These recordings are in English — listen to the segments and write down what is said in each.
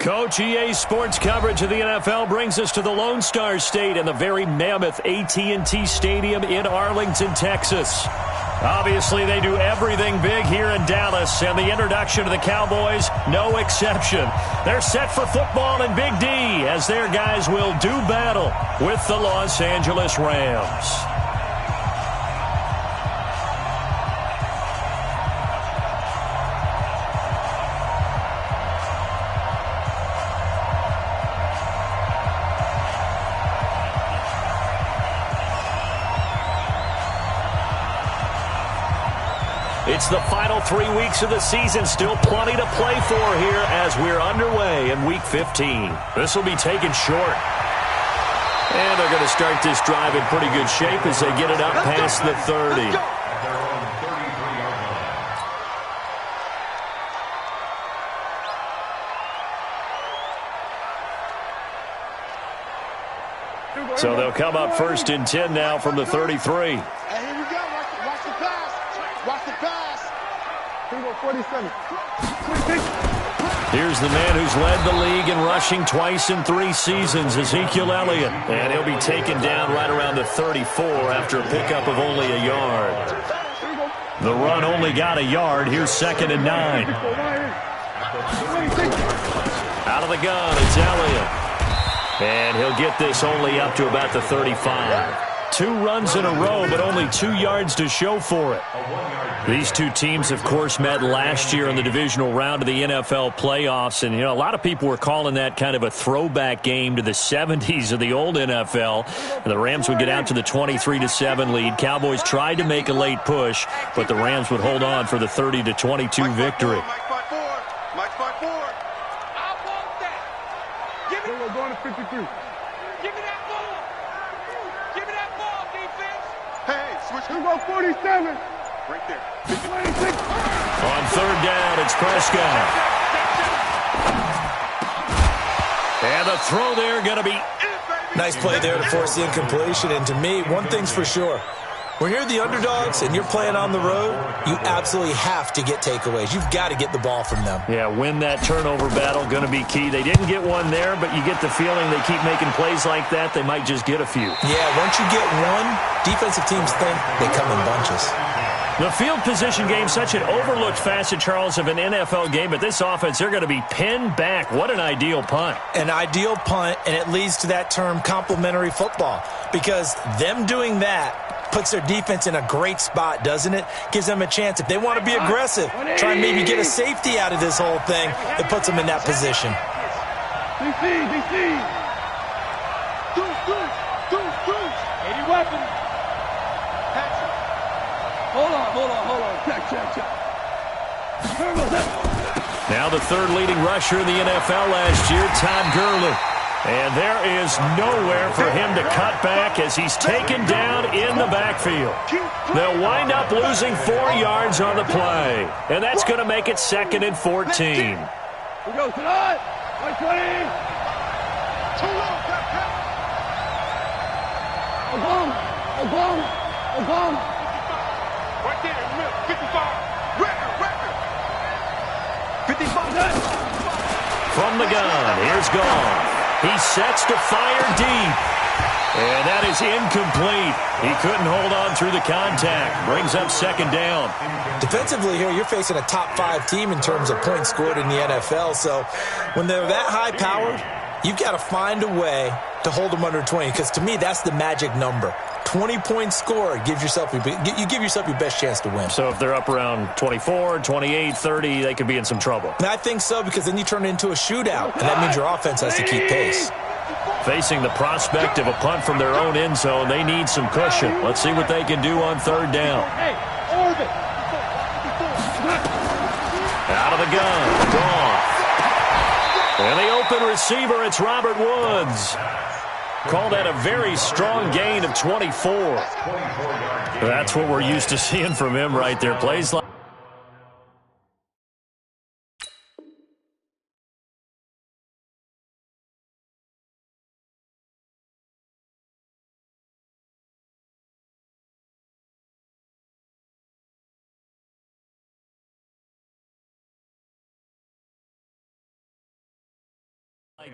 Coach, EA Sports coverage of the NFL brings us to the Lone Star State and the very mammoth AT&T Stadium in Arlington, Texas. Obviously, they do everything big here in Dallas, and the introduction to the Cowboys, no exception. They're set for football in Big D as their guys will do battle with the Los Angeles Rams. It's the final 3 weeks of the season. Still plenty to play for here as we're underway in Week 15. This will be taken short. And they're going to start this drive in pretty good shape as they get it up past the 30. So they'll come up 1st and 10 now from the 33. Here's the man who's led the league in rushing twice in 3 seasons, Ezekiel Elliott. And he'll be taken down right around the 34 after a pickup of only a yard. The run only got a yard. Here's 2nd and 9. Out of the gun, it's Elliott. And he'll get this only up to about the 35. 2 runs in a row, but only 2 yards to show for it. These two teams, of course, met last year in the divisional round of the NFL playoffs. And, a lot of people were calling that kind of a throwback game to the 70s of the old NFL. And the Rams would get out to the 23-7 lead. Cowboys tried to make a late push, but the Rams would hold on for the 30-22 victory. Go 47. Right there. On 3rd down, it's Prescott. And the throw there going to be... Nice play there to force the incompletion. And to me, one thing's for sure. When you're the underdogs and you're playing on the road, you absolutely have to get takeaways. You've got to get the ball from them. Yeah, win that turnover battle, going to be key. They didn't get one there, but you get the feeling they keep making plays like that, they might just get a few. Yeah, once you get one, defensive teams think they come in bunches. The field position game, such an overlooked facet, Charles, of an NFL game, but this offense, they're going to be pinned back. What an ideal punt. An ideal punt, and it leads to that term complementary football, because them doing that puts their defense in a great spot, doesn't it? Gives them a chance. If they want to be aggressive, try and maybe get a safety out of this whole thing, it puts them in that position. DC. 80 weapons. Hold on. Check. Now the 3rd leading rusher in the NFL last year, Todd Gurley. And there is nowhere for him to cut back as he's taken down in the backfield. They'll wind up losing 4 yards on the play. And that's going to make it 2nd and 14. Here we go, tonight. 120. Oklahoma. Right there in the middle. 55. Record. 55. From the gun, here's Goff. He sets to fire deep. And that is incomplete. He couldn't hold on through the contact. Brings up 2nd down. Defensively here, you're facing a top 5 team in terms of points scored in the NFL. So when they're that high-powered, you've got to find a way to hold them under 20. Because to me, that's the magic number. 20-point score gives yourself your best chance to win. So if they're up around 24, 28, 30, they could be in some trouble. And I think so, because then you turn it into a shootout, and that means your offense has to keep pace. Facing the prospect of a punt from their own end zone, they need some cushion. Let's see what they can do on 3rd down. Out of the gun, Goff. And the open receiver, it's Robert Woods. Call that a very strong gain of 24. That's what we're used to seeing from him right there. Plays like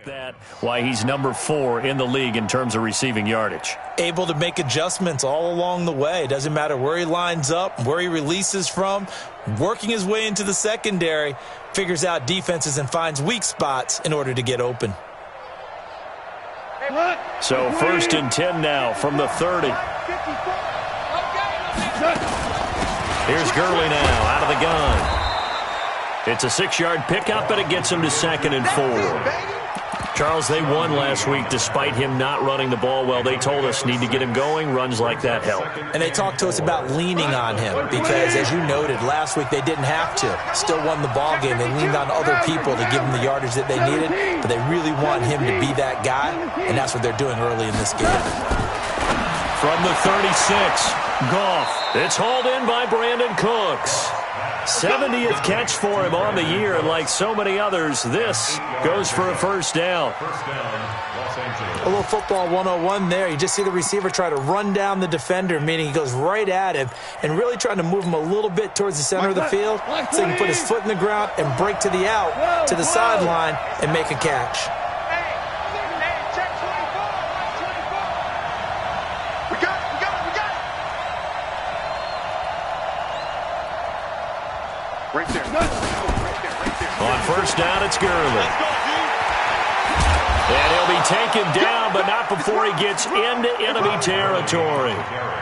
That why he's number 4 in the league in terms of receiving yardage. Able to make adjustments all along the way. Doesn't matter where he lines up, where he releases from, working his way into the secondary, figures out defenses and finds weak spots in order to get open. So 1st and 10 now from the 30. Here's Gurley now out of the gun. It's a 6-yard pickup, and it gets him to 2nd and 4. Charles, they won last week despite him not running the ball well. They told us need to get him going. Runs like that help. And they talked to us about leaning on him because, as you noted, last week they didn't have to. Still won the ball game. They leaned on other people to give them the yardage that they needed, but they really want him to be that guy, and that's what they're doing early in this game. From the 36, Goff. It's hauled in by Brandon Cooks. 70th catch for him on the year, and like so many others, this goes for a 1st down. A little football 101 there. You just see the receiver try to run down the defender, meaning he goes right at him and really trying to move him a little bit towards the center of the field so he can put his foot in the ground and break to the out, to the sideline, and make a catch. Right there. On 1st down, it's Gurley. And he'll be taken down, but not before he gets into enemy territory.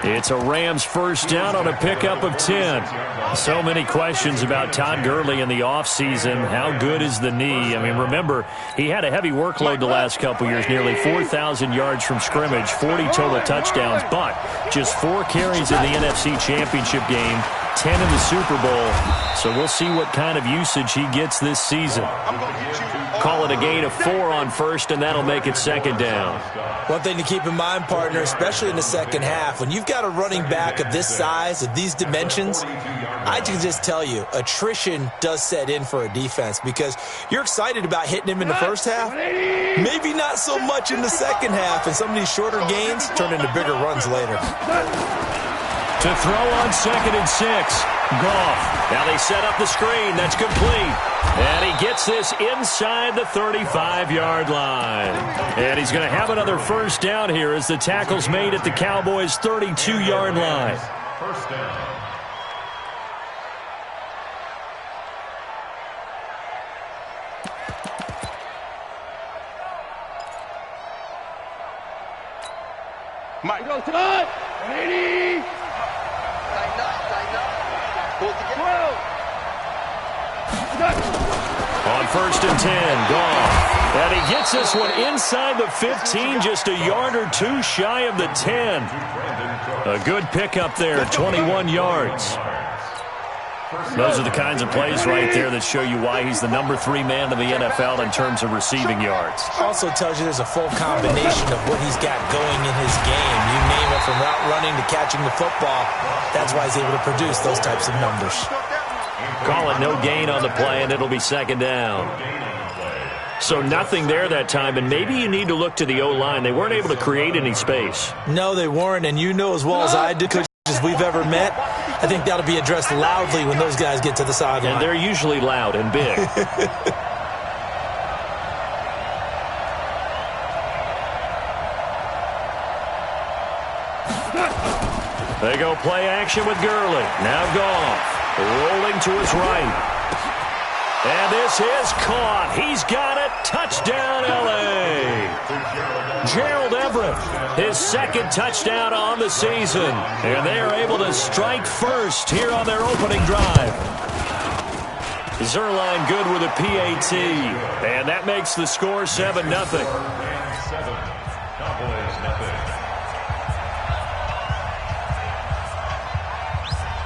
It's a Rams 1st down on a pickup of 10. So many questions about Todd Gurley in the offseason. How good is the knee? I mean, remember, he had a heavy workload the last couple years, nearly 4,000 yards from scrimmage, 40 total touchdowns, but just 4 carries in the NFC Championship game, 10 in the Super Bowl. So we'll see what kind of usage he gets this season. Call it a gain of 4 on 1st, and that'll make it 2nd down. One thing to keep in mind, partner, especially in the second half, when you've got a running back of this size, of these dimensions, I can just tell you, attrition does set in for a defense because you're excited about hitting him in the first half, maybe not so much in the second half, and some of these shorter gains turn into bigger runs later. To throw on 2nd and 6, Goff. Now they set up the screen. That's complete. And he gets this inside the 35-yard line. And he's going to have another 1st down here as the tackle's made at the Cowboys' 32-yard line. 1st down. Mike. Go, tonight. 80. On 1st and 10, Goff. And he gets this one inside the 15, just a yard or 2 shy of the 10. A good pickup there, 21 yards. Those are the kinds of plays right there that show you why he's the number 3 man in the NFL in terms of receiving yards. Also tells you there's a full combination of what he's got going in his game. You name it, from route running to catching the football. That's why he's able to produce those types of numbers. Call it no gain on the play, and it'll be 2nd down. So nothing there that time, and maybe you need to look to the O-line. They weren't able to create any space. No, they weren't, and you know as well as I do, coaches we've ever met, I think that'll be addressed loudly when those guys get to the sideline. And they're usually loud and big. They go play action with Gurley. Now Goff. Rolling to his right. And this is caught. He's got it. Touchdown, L.A. Gerald Everett, his 2nd touchdown on the season. And they are able to strike first here on their opening drive. Zerline good with a PAT. And that makes the score 7-0.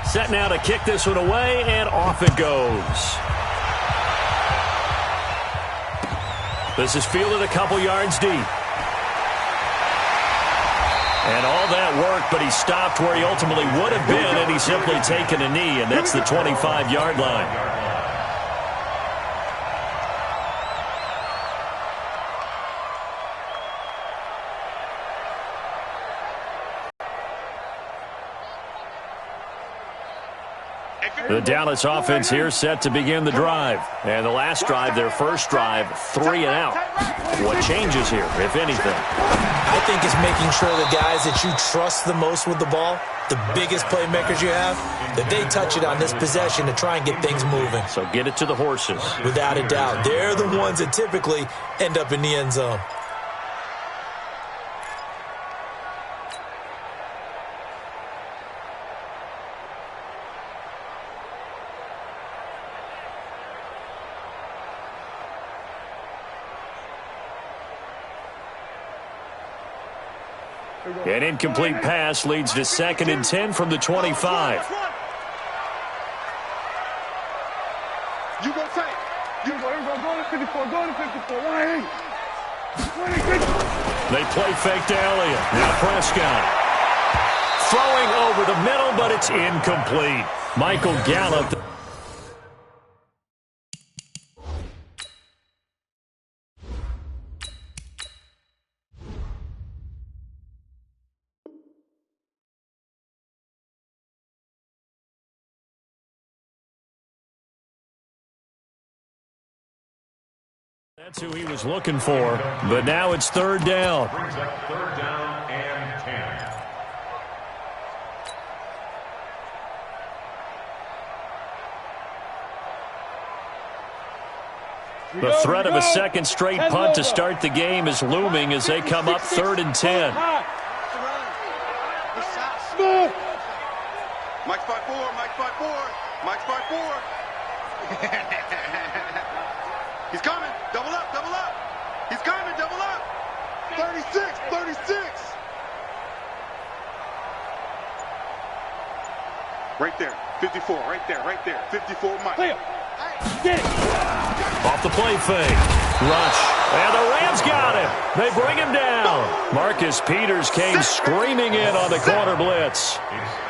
Set now to kick this one away, and off it goes. This is fielded a couple yards deep. And all that work, but he stopped where he ultimately would have been, and he's simply taken a knee, and that's the 25-yard line. Hey, The Dallas offense here set to begin the drive. And the last drive, their first drive, 3 and out. What changes here, if anything? I think it's making sure the guys that you trust the most with the ball, the biggest playmakers you have, that they touch it on this possession to try and get things moving. So get it to the horses. Without a doubt. They're the ones that typically end up in the end zone. An incomplete pass leads to 2nd and 10 from the 25. You go tight. You go to 54. Go to 54. 180. They play fake to Elliott. Now Prescott. Throwing over the middle, but it's incomplete. Michael Gallup. That's who he was looking for, but now it's 3rd down. Brings up 3rd down and 10. The threat of a second straight punt to start the game is looming as they come up 3rd and 10. Mike's 5-4. Mike's 5-4. Mike's 5-4. He's coming. Double up. Double up. He's coming. Double up. 36. 36. Right there. 54. Right there. Right there. 54 Mike. Get it. Off the play fake. Rush. And the Rams got him. They bring him down. Marcus Peters came screaming in on the corner blitz.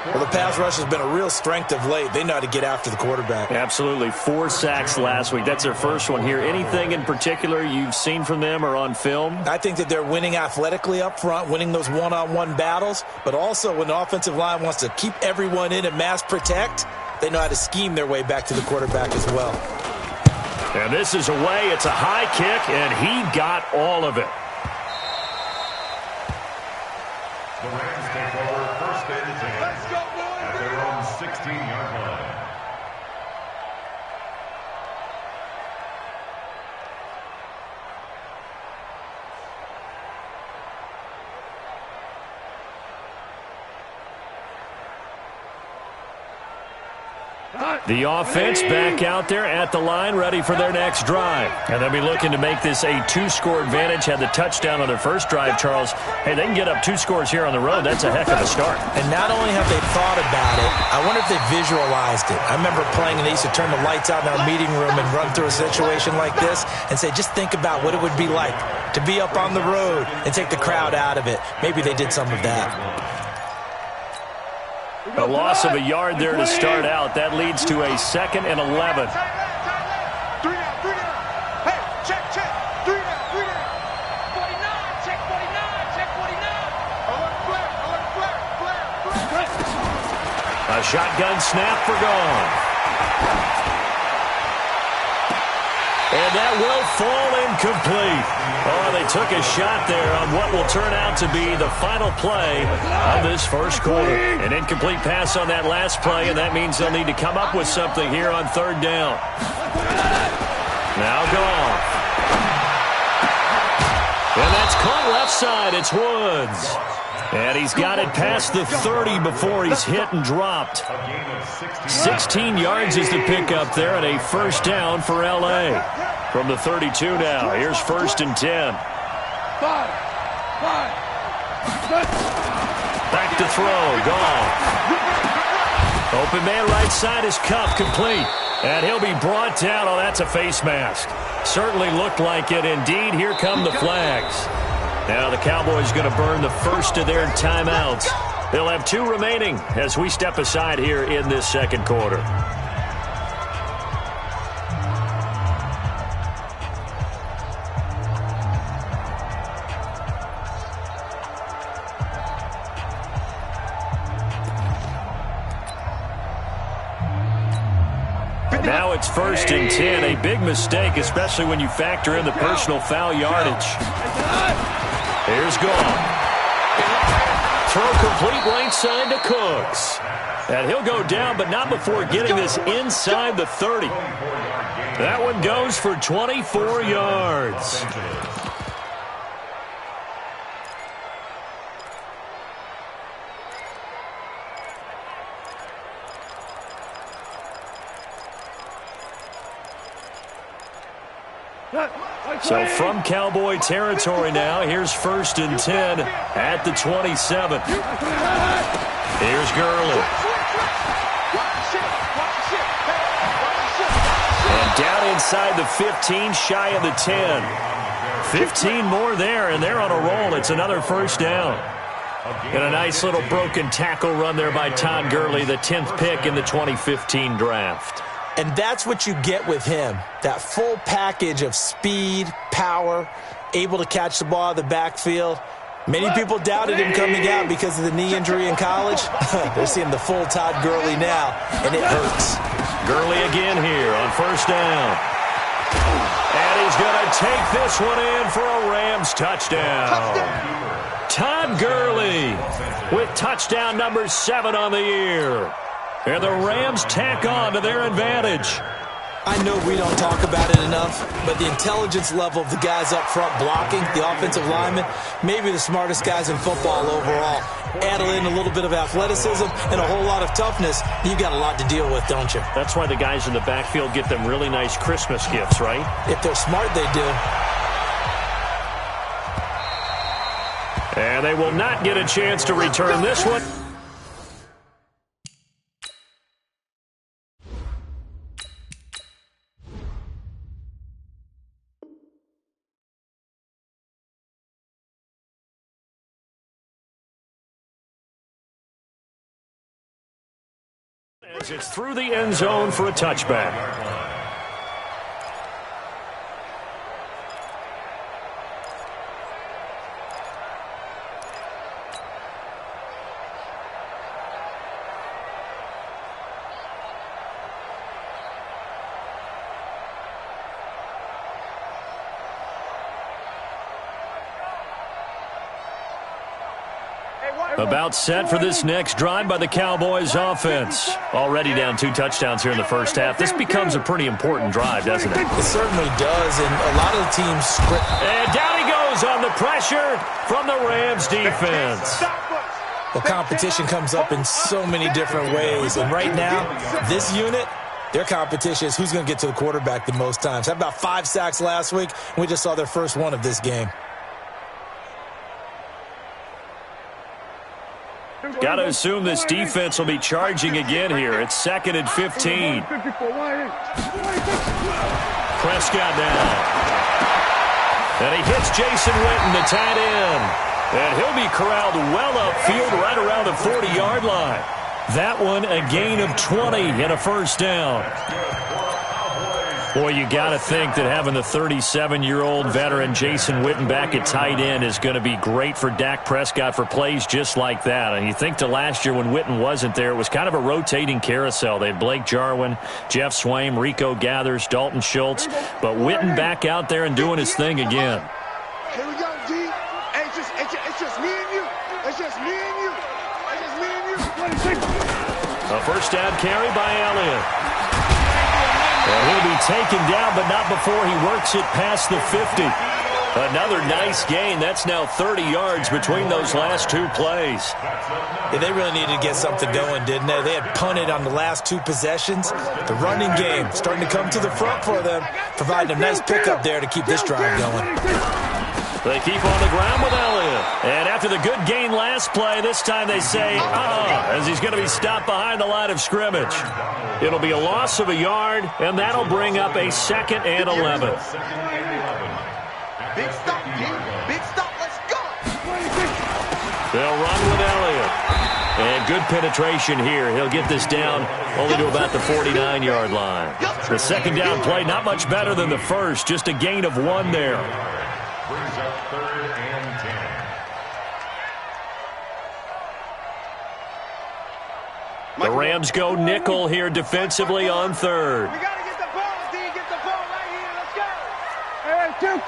Well, the pass rush has been a real strength of late. They know how to get after the quarterback. Absolutely. 4 sacks last week. That's their first one here. Anything in particular you've seen from them or on film? I think that they're winning athletically up front, winning those one-on-one battles, but also when the offensive line wants to keep everyone in and mass protect, they know how to scheme their way back to the quarterback as well. And this is away. It's a high kick, and he got all of it. The Rams take over 1st and 10. Let's go, boys. At their own 16-yard line. The offense back out there at the line, ready for their next drive. And they'll be looking to make this a 2-score advantage. Had the touchdown on their first drive, Charles. Hey, they can get up 2 scores here on the road. That's a heck of a start. And not only have they thought about it, I wonder if they visualized it. I remember playing, and they used to turn the lights out in our meeting room and run through a situation like this and say, just think about what it would be like to be up on the road and take the crowd out of it. Maybe they did some of that. A loss of a yard there to start out. That leads to a 2nd and 11. 3 down. Hey, check. 3 down. 49. Check 49. Flare. A shotgun snap for gone. And that will fall incomplete. Oh, they took a shot there on what will turn out to be the final play of this first quarter. An incomplete pass on that last play, and that means they'll need to come up with something here on 3rd down. Now gone. And that's caught left side. It's Woods. And he's got it past the 30 before he's hit and dropped. 16 yards is the pickup there, and a 1st down for L.A. From the 32 now. Here's 1st and 10. Back to throw. Gone. Open man right side is Cup, complete. And he'll be brought down. Oh, that's a face mask. Certainly looked like it. Indeed, here come the flags. Now the Cowboys going to burn the first of their timeouts. They'll have 2 remaining as we step aside here in this 2nd quarter. Now it's 1st and 10. A big mistake, especially when you factor in the personal foul yardage. Here's Gone. Throw complete right side to Cooks. And he'll go down, but not before getting this inside the 30. That one goes for 24 yards. So from Cowboy territory now, here's 1st and 10 at the 27. Here's Gurley. And down inside the 15, shy of the 10. 15 more there, and they're on a roll. It's another 1st down. And a nice little broken tackle run there by Todd Gurley, the 10th pick in the 2015 draft. And that's what you get with him, that full package of speed, power, able to catch the ball out of the backfield. Many people doubted him coming out because of the knee injury in college. They're seeing the full Todd Gurley now, and it hurts. Gurley again here on 1st down. And he's going to take this one in for a Rams touchdown. Todd Gurley with touchdown number 7 on the year. And the Rams tack on to their advantage. I know we don't talk about it enough, but the intelligence level of the guys up front blocking, the offensive linemen, maybe the smartest guys in football overall. Add in a little bit of athleticism and a whole lot of toughness, you've got a lot to deal with, don't you? That's why the guys in the backfield get them really nice Christmas gifts, right? If they're smart, they do. And they will not get a chance to return this one. As it's through the end zone for a touchback. About set for this next drive by the Cowboys offense. Already down 2 touchdowns here in the first half. This becomes a pretty important drive, doesn't it? It certainly does, and a lot of the teams script. And down he goes on the pressure from the Rams defense. Well, competition comes up in so many different ways, and right now, this unit, their competition is who's going to get to the quarterback the most times. Had about 5 sacks last week, and we just saw their first one of this game. Got to assume this defense will be charging again here. It's 2nd and 15. Prescott down. And he hits Jason Witten, the tight end. And he'll be corralled well upfield right around the 40-yard line. That one a gain of 20 and a 1st down. Boy, you got to think that having the 37-year-old veteran Jason Witten back at tight end is going to be great for Dak Prescott for plays just like that. And you think to last year when Witten wasn't there, it was kind of a rotating carousel. They had Blake Jarwin, Jeff Swaim, Rico Gathers, Dalton Schultz. But Witten back out there and doing his thing again. Here we go, D. Hey, it's just me and you. It's just me and you. It's just me and you. A 1st down carry by Elliott. And he'll be taken down, but not before he works it past the 50. Another nice gain. That's now 30 yards between those last 2 plays. Yeah, they really needed to get something going, didn't they? They had punted on the last 2 possessions. The running game starting to come to the front for them, providing a nice pickup there to keep this drive going. They keep on the ground with Elliott. And after the good gain last play, this time they say, as he's going to be stopped behind the line of scrimmage. It'll be a loss of a yard, and that'll bring up a 2nd and 11. Big stop, D. Big stop. Let's go. They'll run with Elliott. And good penetration here. He'll get this down only to about the 49-yard line. The 2nd down play, not much better than the first, just a gain of 1 there. Brings up 3rd and 10. The Rams go nickel here defensively on 3rd. From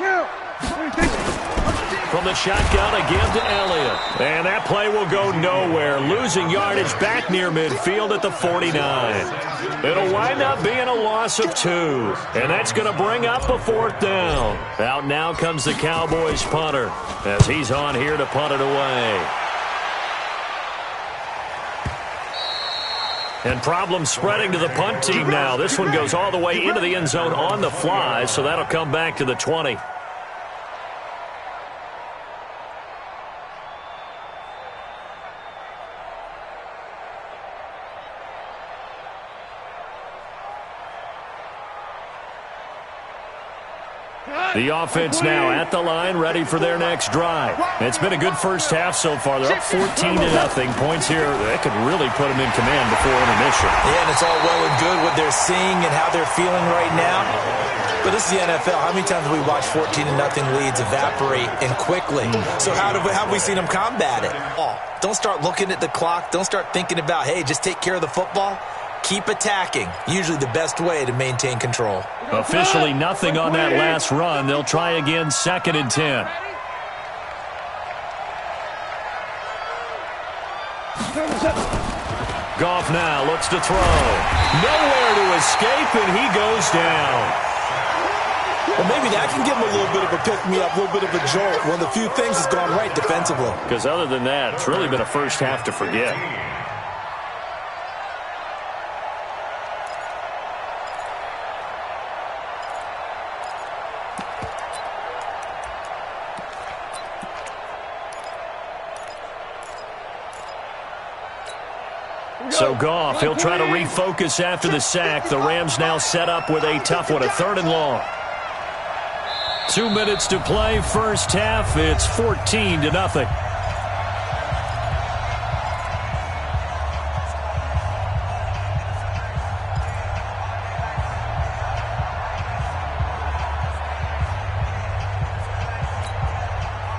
the shotgun, a give to Elliott. And that play will go nowhere, losing yardage back near midfield at the 49. It'll wind up being a loss of 2. And that's going to bring up a 4th down. Out now comes the Cowboys punter as he's on here to punt it away. And problems spreading to the punt team now. This one goes all the way into the end zone on the fly, so that'll come back to the 20. The offense now at the line, ready for their next drive. It's been a good first half so far. They're up 14-0. Points here, that could really put them in command before intermission. Yeah, and it's all well and good what they're seeing and how they're feeling right now. But this is the NFL. How many times have we watched 14-0 leads evaporate and quickly? So how have we seen them combat it? Oh, don't start looking at the clock. Don't start thinking about, hey, just take care of the football. Keep attacking. Usually the best way to maintain control. Officially nothing on that last run. They'll try again, 2nd and 10. Goff now looks to throw. Nowhere to escape, and he goes down. Well, maybe that can give him a little bit of a pick-me-up, a little bit of a jolt. One of the few things that's gone right defensively. Because other than that, it's really been a first half to forget. So Goff, he'll try to refocus after the sack. The Rams now set up with a tough one, a 3rd and long. 2 minutes to play, first half. It's 14-0.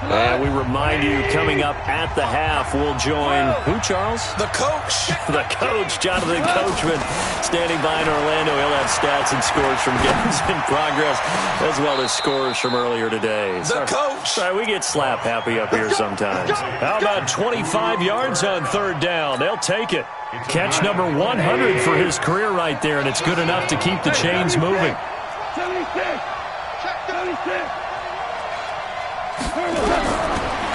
And we remind you, coming up at the half, we'll join who, Charles? The coach. The coach, Jonathan Coachman, standing by in Orlando. He'll have stats and scores from games in progress, as well as scores from earlier today. The coach. Sorry, we get slap happy up here sometimes. How about 25 yards on 3rd down? They'll take it. Catch number 100 for his career right there, and it's good enough to keep the chains moving. 76.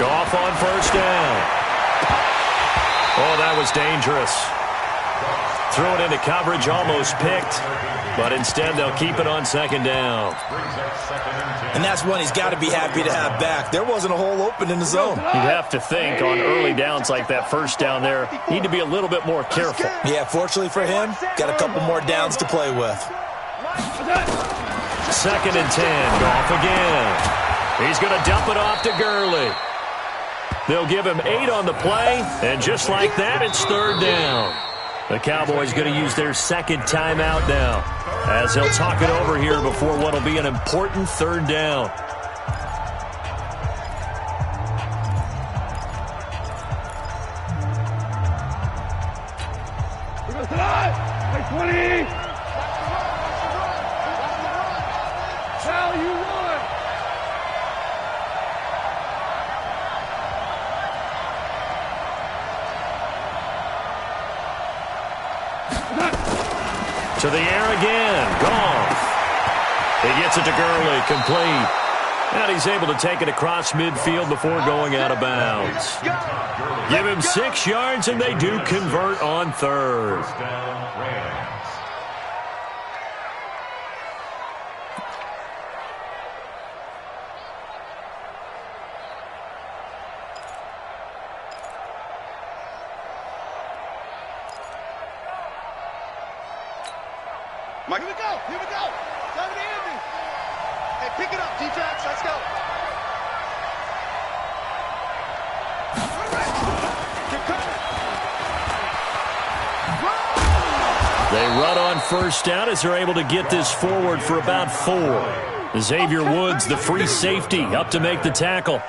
Goff on 1st down. Oh, that was dangerous. Threw it into coverage, almost picked. But instead, they'll keep it on 2nd down. And that's one he's got to be happy to have back. There wasn't a hole open in the zone. You'd have to think on early downs like that 1st down there, need to be a little bit more careful. Yeah, fortunately for him, got a couple more downs to play with. 2nd and 10, Goff again. He's going to dump it off to Gurley. They'll give him 8 on the play, and just like that, it's 3rd down. The Cowboys going to use their 2nd timeout now, as they'll talk it over here before what will be an important 3rd down. We're going to slide. Like 20. Now you won. To the air again. Goff. He gets it to Gurley. Complete. And he's able to take it across midfield before going out of bounds. Give him 6 yards, and they do convert on 3rd. Mike, here we go. Here we go. Time to end it. Hey, pick it up, D-Trax. Let's go. They run on 1st down as they're able to get this forward for about 4. Xavier Woods, the free safety, up to make the tackle.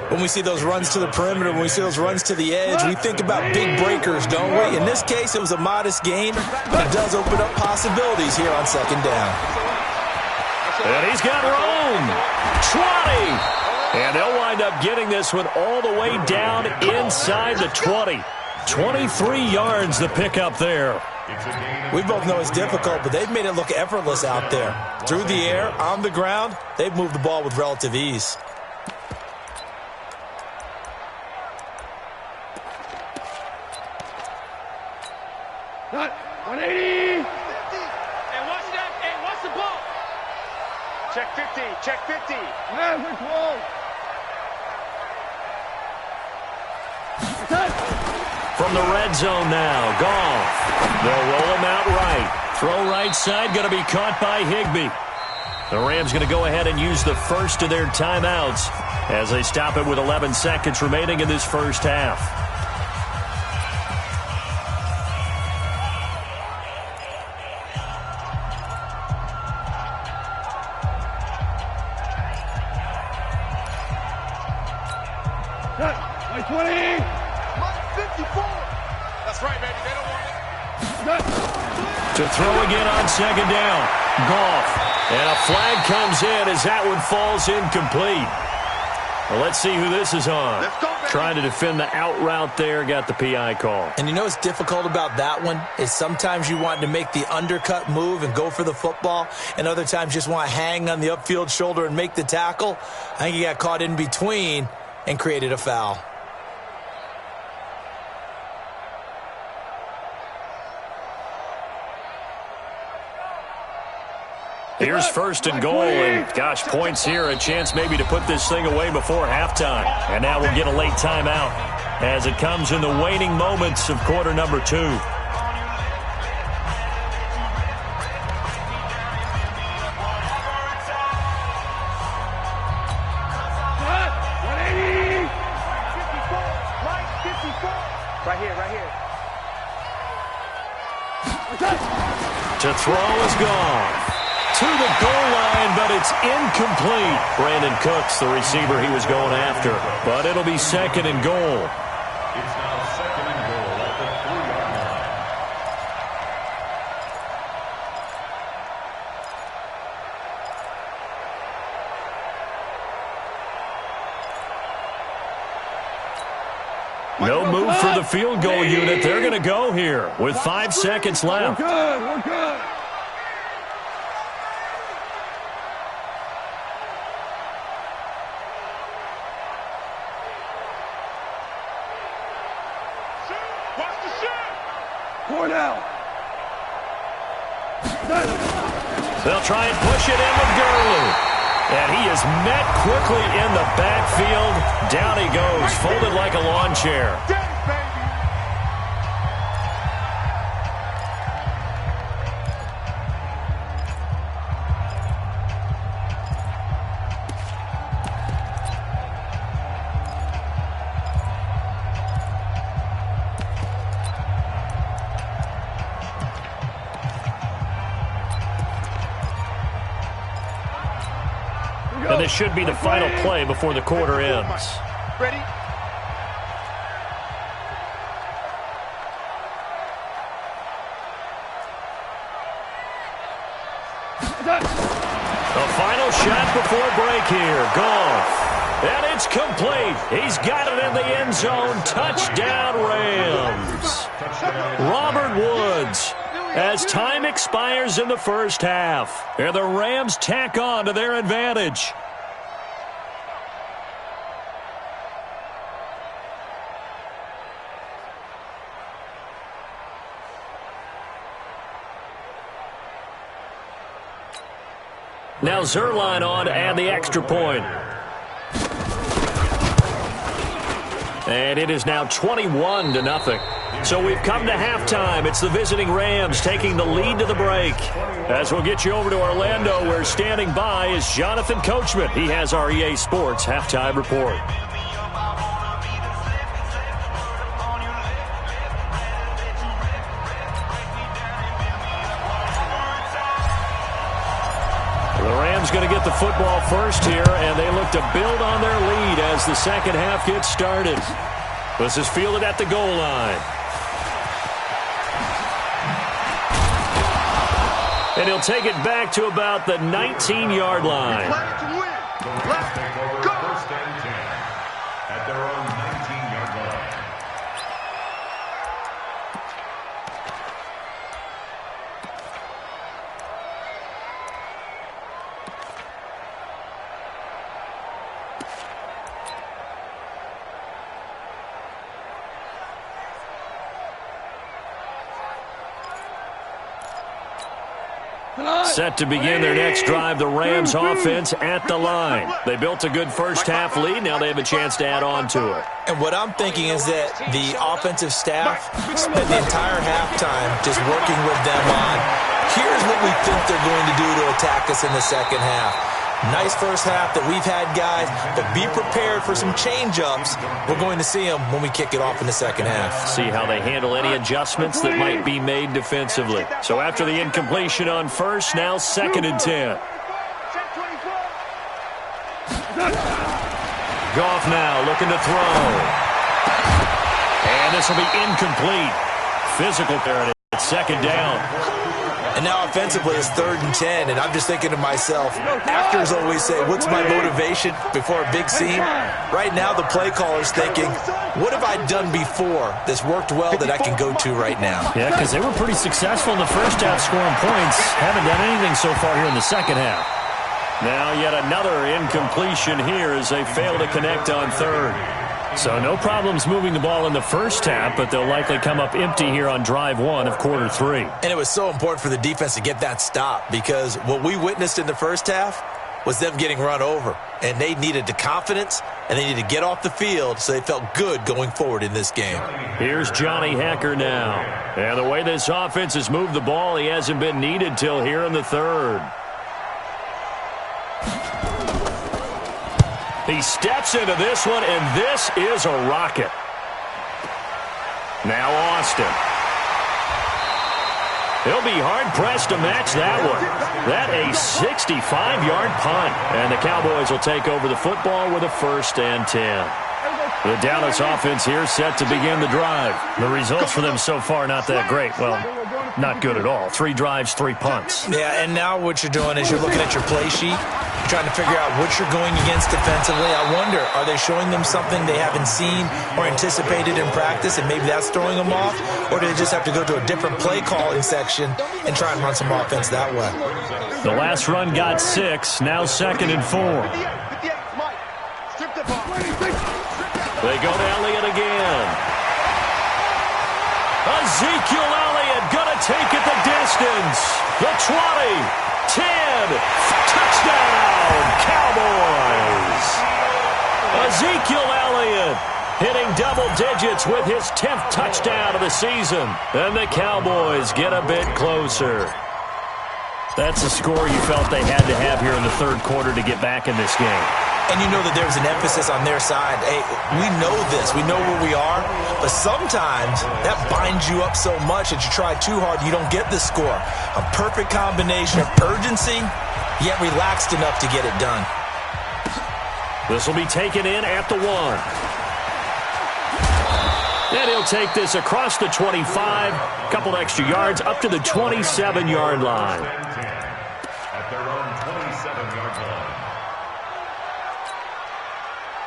When we see those runs to the perimeter, when we see those runs to the edge, we think about big breakers, don't we? In this case, it was a modest gain, but it does open up possibilities here on 2nd down. And he's got room. 20. And they'll wind up getting this one all the way down inside the 20. 23 yards the pickup there. We both know it's difficult, but they've made it look effortless out there. Through the air, on the ground, they've moved the ball with relative ease. Not 180. Hey, watch that. Hey, watch the ball. Check 50. Check 50. Average wall. From the red zone now, Goff. They'll roll him out right. Throw right side, going to be caught by Higbee. The Rams going to go ahead and use the first of their timeouts as they stop it with 11 seconds remaining in this first half. Like 20. 54. That's right, baby. They don't want it. To throw again on second down. Goff. And a flag comes in as that one falls incomplete. Well, let's see who this is on. Let's go, baby. Trying to defend the out route there. Got the PI call. And you know what's difficult about that one is sometimes you want to make the undercut move and go for the football, and other times just want to hang on the upfield shoulder and make the tackle. I think he got caught in between and created a foul. Here's first and goal, and gosh, points here, a chance maybe to put this thing away before halftime. And now we'll get a late timeout as it comes in the waning moments of quarter number 2. Right here, right here. To throw is gone. To the goal line, but it's incomplete. Brandon Cooks, the receiver he was going after. But it'll be second and goal. It's now second and goal at the 3-yard line. No move for the field goal unit. They're going to go here with 5 seconds left. We're good. We're good. Cornell. They'll try and push it in with Gurley. And he is met quickly in the backfield. Down he goes, folded like a lawn chair. And this should be the final play before the quarter ends. Ready? The final shot before break here. Goff. And it's complete. He's got it in the end zone. Touchdown, Rams. Robert Woods. As time expires in the first half, and the Rams tack on to their advantage. Now Zerline on to add the extra point. And it is now 21-0. So we've come to halftime. It's the visiting Rams taking the lead to the break. As we'll get you over to Orlando, where standing by is Jonathan Coachman. He has our EA Sports halftime report. The Rams going to get the football first here, and they look to build on their lead as the second half gets started. This is fielded at the goal line. And he'll take it back to about the 19-yard line. The Rams take over first and 10 at their own 19-yard line. Set to begin their next drive, the Rams offense at the line. They built a good first-half lead. Now they have a chance to add on to it. And what I'm thinking is that the offensive staff spent the entire halftime just working with them on, here's what we think they're going to do to attack us in the second half. Nice first half that we've had, guys, but be prepared for some change-ups. We're going to see them when we kick it off in the second half. See how they handle any adjustments that might be made defensively. So after the incompletion on first, now 2nd and 10. Goff now looking to throw. And this will be incomplete. Physical there. It's 2nd down. And now offensively it's 3rd and 10, and I'm just thinking to myself, actors always say, what's my motivation before a big scene? Right now the play caller's thinking, what have I done before that's worked well that I can go to right now? Yeah, because they were pretty successful in the first half scoring points. Haven't done anything so far here in the second half. Now yet another incompletion here as they fail to connect on 3rd. So no problems moving the ball in the first half, but they'll likely come up empty here on drive 1 of quarter 3. And it was so important for the defense to get that stop because what we witnessed in the first half was them getting run over. And they needed the confidence, and they needed to get off the field so they felt good going forward in this game. Here's Johnny Hacker now. And the way this offense has moved the ball, he hasn't been needed till here in the 3rd. He steps into this one, and this is a rocket. Now Austin. He'll be hard-pressed to match that one. That a 65-yard punt. And the Cowboys will take over the football with a 1st and 10. The Dallas offense here set to begin the drive. The results for them so far not that great. Well, not good at all. 3 drives, 3 punts. Yeah, and now what you're doing is you're looking at your play sheet, trying to figure out what you're going against defensively. I wonder, are they showing them something they haven't seen or anticipated in practice, and maybe that's throwing them off? Or do they just have to go to a different play calling section and try and run some offense that way? The last run got 6, now 2nd and 4. They go to Elliott again. Ezekiel Elliott gonna take it the distance. The 20, 10, touchdown, Cowboys. Ezekiel Elliott hitting double digits with his 10th touchdown of the season. And the Cowboys get a bit closer. That's a score you felt they had to have here in the 3rd quarter to get back in this game. And you know that there was an emphasis on their side. Hey, we know this. We know where we are. But sometimes that binds you up so much that you try too hard, you don't get the score. A perfect combination of urgency, yet relaxed enough to get it done. This will be taken in at the 1. And he'll take this across the 25, a couple extra yards, up to the 27-yard line. At their own 27-yard line.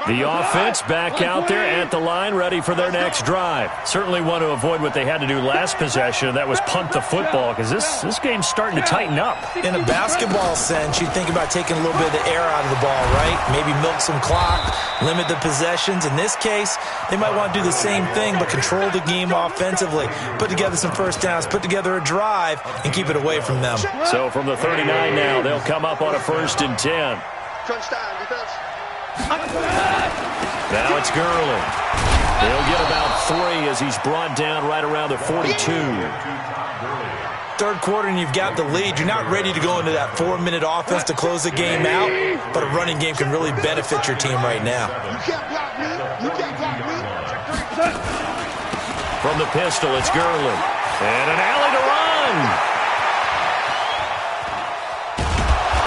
The offense back out there at the line, ready for their next drive. Certainly want to avoid what they had to do last possession. That was punt the football, because this game's starting to tighten up. In a basketball sense, you think about taking a little bit of the air out of the ball, right? Maybe milk some clock, limit the possessions. In this case, they might want to do the same thing, but control the game offensively. Put together some first downs, put together a drive, and keep it away from them. So from the 39 now, they'll come up on a 1st and 10. Now it's Gurley. He'll get about 3 as he's brought down right around the 42. 3rd quarter and you've got the lead. You're not ready to go into that 4-minute offense to close the game out, but a running game can really benefit your team right now. From the pistol, it's Gurley. And an alley to run.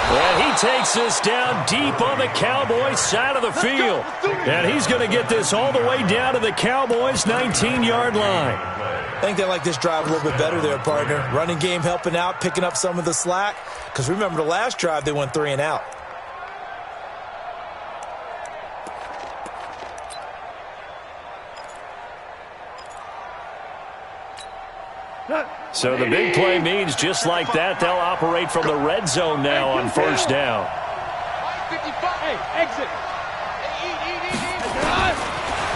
And he takes this down deep on the Cowboys' side of the field. And he's going to get this all the way down to the Cowboys' 19-yard line. I think they like this drive a little bit better there, partner. Running game helping out, picking up some of the slack. Because remember, the last drive, they went 3 and out. So the big play means just like that, they'll operate from the red zone now on first down. Hey, exit.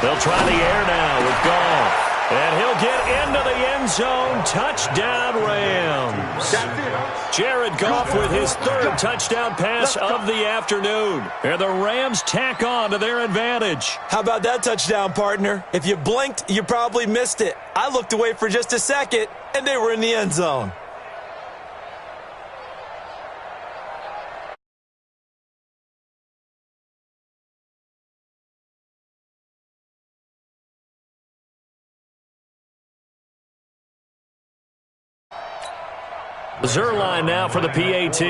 They'll try the air now with Goff. And he'll get into the end zone. Touchdown, Rams. Jared Goff with his 3rd touchdown pass of the afternoon. And the Rams tack on to their advantage. How about that touchdown, partner? If you blinked, you probably missed it. I looked away for just a second, and they were in the end zone. Zerline now for the PAT.